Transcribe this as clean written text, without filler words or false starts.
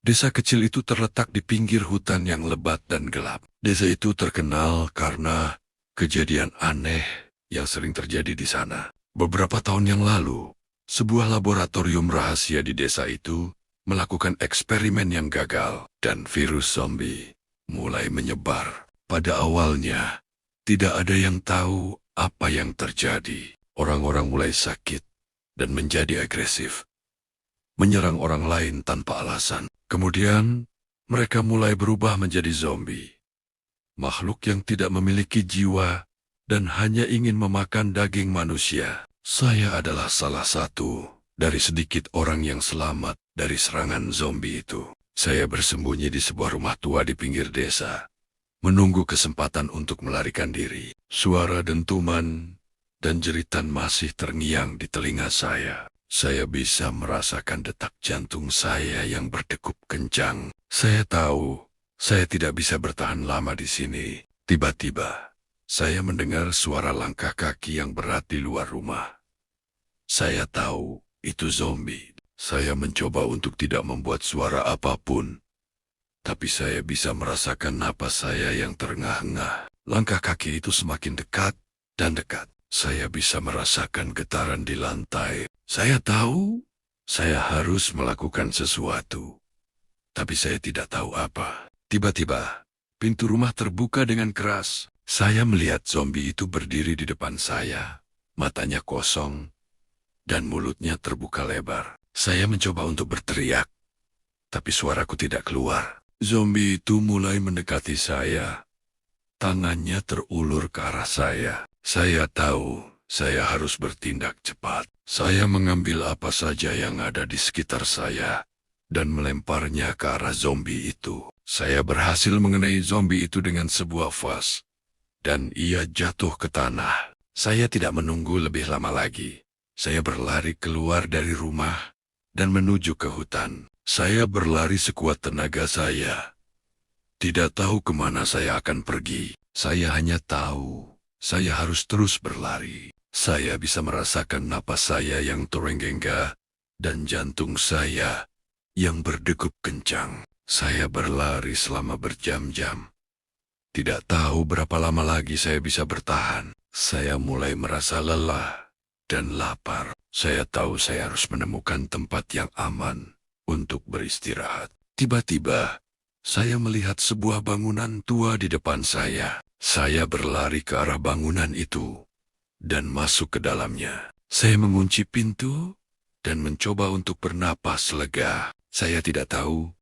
Desa kecil itu terletak di pinggir hutan yang lebat dan gelap. Desa itu terkenal karena kejadian aneh yang sering terjadi di sana. Beberapa tahun yang lalu, sebuah laboratorium rahasia di desa itu melakukan eksperimen yang gagal dan virus zombie mulai menyebar. Pada awalnya, tidak ada yang tahu apa yang terjadi. Orang-orang mulai sakit dan menjadi agresif, menyerang orang lain tanpa alasan. Kemudian, mereka mulai berubah menjadi zombie. Makhluk yang tidak memiliki jiwa dan hanya ingin memakan daging manusia. Saya adalah salah satu dari sedikit orang yang selamat dari serangan zombie itu. Saya bersembunyi di sebuah rumah tua di pinggir desa, menunggu kesempatan untuk melarikan diri. Suara dentuman dan jeritan masih terngiang di telinga saya. Saya bisa merasakan detak jantung saya yang berdegup kencang. Saya tahu saya tidak bisa bertahan lama di sini. Tiba-tiba, saya mendengar suara langkah kaki yang berat di luar rumah. Saya tahu itu zombie. Saya mencoba untuk tidak membuat suara apapun, tapi saya bisa merasakan napas saya yang terengah-engah. Langkah kaki itu semakin dekat dan dekat. Saya bisa merasakan getaran di lantai. Saya tahu saya harus melakukan sesuatu, tapi saya tidak tahu apa. Tiba-tiba, pintu rumah terbuka dengan keras. Saya melihat zombie itu berdiri di depan saya. Matanya kosong dan mulutnya terbuka lebar. Saya mencoba untuk berteriak, tapi suaraku tidak keluar. Zombie itu mulai mendekati saya. Tangannya terulur ke arah saya. Saya tahu saya harus bertindak cepat. Saya mengambil apa saja yang ada di sekitar saya dan melemparnya ke arah zombie itu. Saya berhasil mengenai zombie itu dengan sebuah vas, dan ia jatuh ke tanah. Saya tidak menunggu lebih lama lagi. Saya berlari keluar dari rumah dan menuju ke hutan. Saya berlari sekuat tenaga saya. Tidak tahu kemana saya akan pergi. Saya hanya tahu saya harus terus berlari. Saya bisa merasakan napas saya yang terenggengga dan jantung saya yang berdegup kencang. Saya berlari selama berjam-jam. Tidak tahu berapa lama lagi saya bisa bertahan. Saya mulai merasa lelah dan lapar. Saya tahu saya harus menemukan tempat yang aman untuk beristirahat. Tiba-tiba, saya melihat sebuah bangunan tua di depan saya. Saya berlari ke arah bangunan itu dan masuk ke dalamnya. Saya mengunci pintu dan mencoba untuk bernapas lega. Saya tidak tahu